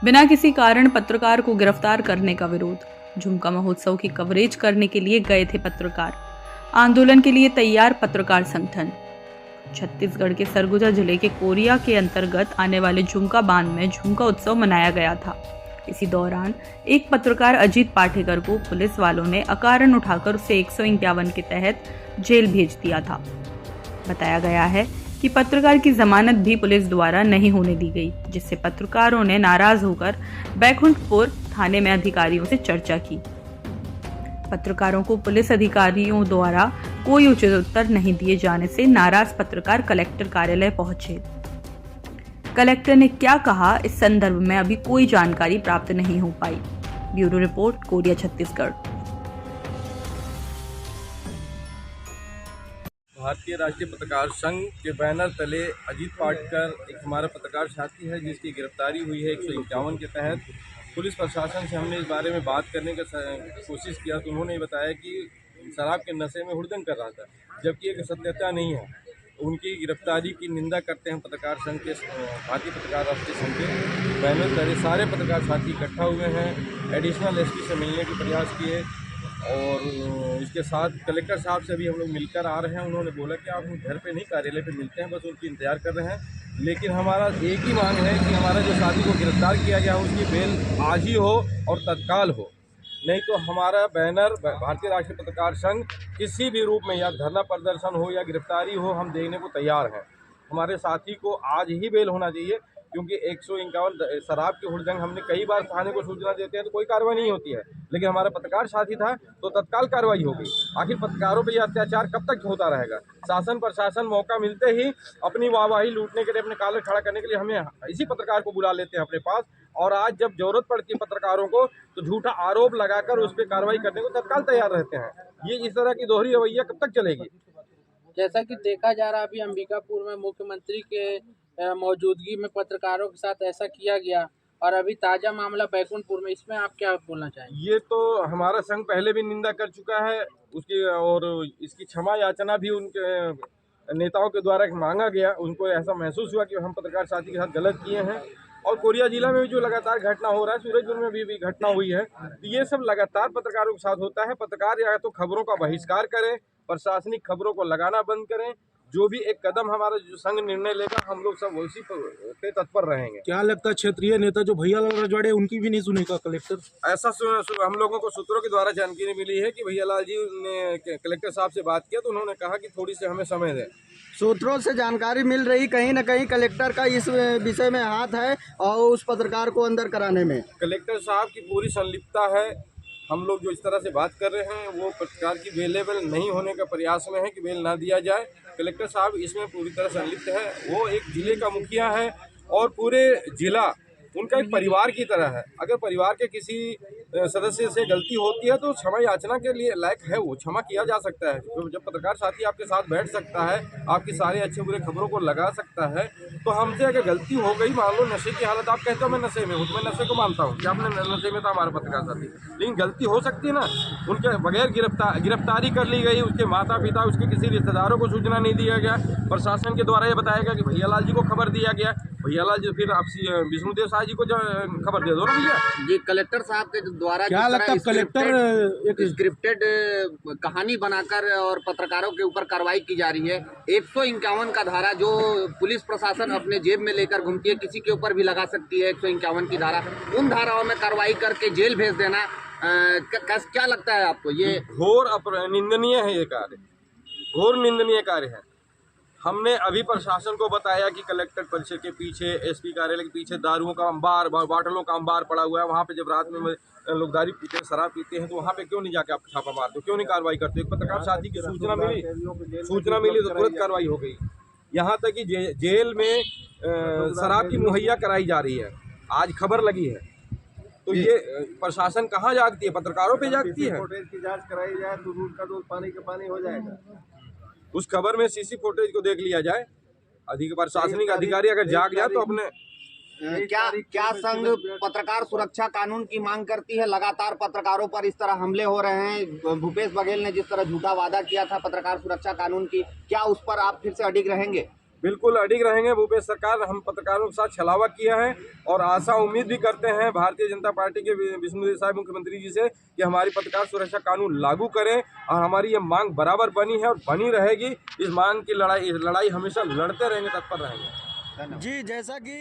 बिना किसी कारण पत्रकार को गिरफ्तार करने का विरोध। झुमका महोत्सव की कवरेज करने के लिए गए थे पत्रकार। आंदोलन के लिए तैयार पत्रकार संगठन। छत्तीसगढ़ के सरगुजा जिले के कोरिया के अंतर्गत आने वाले झुमका बांध में झुमका उत्सव मनाया गया था। इसी दौरान एक पत्रकार अजीत पाठेकर को पुलिस वालों ने अकारण उठाकर उसे 151 के तहत जेल भेज दिया था। बताया गया है कि पत्रकार की जमानत भी पुलिस द्वारा नहीं होने दी गई, जिससे पत्रकारों ने नाराज होकर बैकुंठपुर थाने में अधिकारियों से चर्चा की। पत्रकारों को पुलिस अधिकारियों द्वारा कोई उचित उत्तर नहीं दिए जाने से नाराज पत्रकार कलेक्टर कार्यालय पहुंचे। कलेक्टर ने क्या कहा, इस संदर्भ में अभी कोई जानकारी प्राप्त नहीं हो पाई। Bureau report, Koriya, Chhattisgarh. भारतीय राष्ट्रीय पत्रकार संघ के बैनर तले अजीत पाठकर एक हमारा पत्रकार साथी है जिसकी गिरफ्तारी हुई है 151 के तहत। पुलिस प्रशासन से हमने इस बारे में बात करने का कोशिश किया तो उन्होंने बताया कि शराब के नशे में हुड़दंग कर रहा था, जबकि एक सत्यता नहीं है। उनकी गिरफ्तारी की निंदा करते हैं पत्रकार संघ के, भारतीय पत्रकार राष्ट्रीय संघ के बैनर तले सारे पत्रकार साथी इकट्ठा हुए हैं। एडिशनल एसपी से मिलने के प्रयास किए और इसके साथ कलेक्टर साहब से भी हम लोग मिलकर आ रहे हैं। उन्होंने बोला कि आप घर पे नहीं, कार्यालय पे मिलते हैं, बस उनकी इंतजार कर रहे हैं। लेकिन हमारा एक ही मांग है कि हमारा जो साथी को गिरफ्तार किया गया है उसकी बेल आज ही हो और तत्काल हो, नहीं तो हमारा बैनर भारतीय राष्ट्रीय पत्रकार संघ किसी भी रूप में या धरना प्रदर्शन हो या गिरफ्तारी हो, हम देखने को तैयार हैं। हमारे साथी को आज ही बेल होना चाहिए, क्योंकि 151 शराब के हुड़दंग हमने कई बार थाने को सूचना देते हैं तो कोई कार्रवाई नहीं होती है, लेकिन हमारा पत्रकार साथी था तो तत्काल कार्रवाई हो गई। आखिर पत्रकारों पर यह अत्याचार कब तक होता रहेगा? शासन प्रशासन मौका मिलते ही अपनी वाहवाही लूटने के लिए, अपने कालर खड़ा करने के लिए हमें इसी पत्रकार को बुला लेते हैं अपने पास, और आज जब जरूरत पड़ती है पत्रकारों को तो झूठा आरोप लगाकर उस पर कार्रवाई करने को तत्काल तैयार रहते हैं। ये इस तरह की दोहरी रवैया कब तक चलेगी? जैसा कि देखा जा रहा है अभी अंबिकापुर में मुख्यमंत्री के मौजूदगी में पत्रकारों के साथ ऐसा किया गया, और अभी ताजा मामला बैकुंठपुर में, इसमें आप क्या बोलना चाहेंगे? ये तो हमारा संघ पहले भी निंदा कर चुका है उसकी, और इसकी क्षमा याचना भी उनके नेताओं के द्वारा मांगा गया। उनको ऐसा महसूस हुआ कि हम पत्रकार साथी के साथ गलत किए हैं। और कोरिया जिला में भी जो लगातार घटना हो रहा है, सूरजपुर में भी घटना हुई है, तो ये सब लगातार पत्रकारों के साथ होता है। पत्रकार या तो खबरों का बहिष्कार करें, प्रशासनिक खबरों को लगाना बंद करें। जो भी एक कदम हमारा जो संघ निर्णय लेगा, हम लोग सब उसी पे तत्पर रहेंगे। क्या लगता है क्षेत्रीय नेता जो भैयालाल रजवाड़े, उनकी भी नहीं सुनेगा कलेक्टर? ऐसा हम लोगों को सूत्रों के द्वारा जानकारी मिली है कि भैयालाल जी ने कलेक्टर साहब से बात किया तो उन्होंने कहा कि थोड़ी सी हमें समय दें। सूत्रों से जानकारी मिल रही कहीं न कहीं कलेक्टर का इस विषय में हाथ है और उस पत्रकार को अंदर कराने में कलेक्टर साहब की पूरी संलिप्तता है। हम लोग जो इस तरह से बात कर रहे हैं वो पत्रकार की बेलेबल नहीं होने का प्रयास में है कि बेल ना दिया जाए। कलेक्टर साहब इसमें पूरी तरह संलिप्त है। वो एक जिले का मुखिया है और पूरे जिला उनका एक परिवार की तरह है। अगर परिवार के किसी सदस्य से गलती होती है तो क्षमा याचना के लिए लायक है, वो क्षमा किया जा सकता है। तो जब पत्रकार साथी आपके साथ बैठ सकता है, आपकी सारे अच्छे बुरे खबरों को लगा सकता है, तो हमसे अगर गलती हो गई, मान लो नशे की हालत, आप कहते हो मैं नशे में हूँ, तो मैं नशे को मानता हूँ कि आपने नशे में था हमारे पत्रकार साथी, लेकिन गलती हो सकती है ना। उनके बगैर गिरफ्तारी कर ली गई, उसके माता पिता, उसके किसी रिश्तेदारों को सूचना नहीं दिया गया। प्रशासन के द्वारा ये बताया गया कि भैयालाल जी को खबर दिया गया। भैयालाल जी फिर आप विष्णुदेव शाह जी को खबर दे दो ना भैया जी। कलेक्टर साहब के द्वारा क्या लगता है कलेक्टर एक स्क्रिप्टेड कहानी बनाकर और पत्रकारों के ऊपर कार्रवाई की जा रही है। 151 का धारा जो पुलिस प्रशासन अपने जेब में लेकर घूमती है, किसी के ऊपर भी लगा सकती है 151 की धारा, उन धाराओं में कार्रवाई करके जेल भेज देना, क्या लगता है आपको? ये घोर निंदनीय है, ये कार्य घोर निंदनीय कार्य है। हमने अभी प्रशासन को बताया कि कलेक्टर परिसर के पीछे, एसपी कार्यालय के पीछे दारुओं का अंबार, बाटलों का अंबार पड़ा हुआ है। वहाँ पे जब रात में लोग दारू पीते हैं, शराब पीते हैं, तो वहाँ पे क्यों नहीं जाके आप छापा मारते हो, क्यों नहीं कार्रवाई करते? एक पत्रकार साथी की सूचना मिली तो तुरंत कार्रवाई हो गई। यहाँ तक कि जेल में शराब की मुहैया कराई जा रही है, आज खबर लगी है। तो ये प्रशासन कहाँ जागती है? पत्रकारों पे जागती है। की जांच कराई जाए तो दूध का दूध पानी का पानी हो जाएगा। उस खबर में सीसी फुटेज को देख लिया जाए। प्रशासनिक अधिकारी अगर जाग जाए तो अपने क्या संघ पत्रकार सुरक्षा कानून की मांग करती है? लगातार पत्रकारों पर इस तरह हमले हो रहे हैं। भूपेश बघेल ने जिस तरह झूठा वादा किया था पत्रकार सुरक्षा कानून की, क्या उस पर आप फिर से अडिग रहेंगे? बिल्कुल अडिग रहेंगे। भूपेश सरकार हम पत्रकारों के साथ छलावा किया है और आशा उम्मीद भी करते हैं भारतीय जनता पार्टी के विष्णुदेव साय मुख्यमंत्री जी से कि हमारी पत्रकार सुरक्षा कानून लागू करें और हमारी ये मांग बराबर बनी है और बनी रहेगी। इस मांग की लड़ाई हमेशा लड़ते रहेंगे, तत्पर रहेंगे। जी, जैसा कि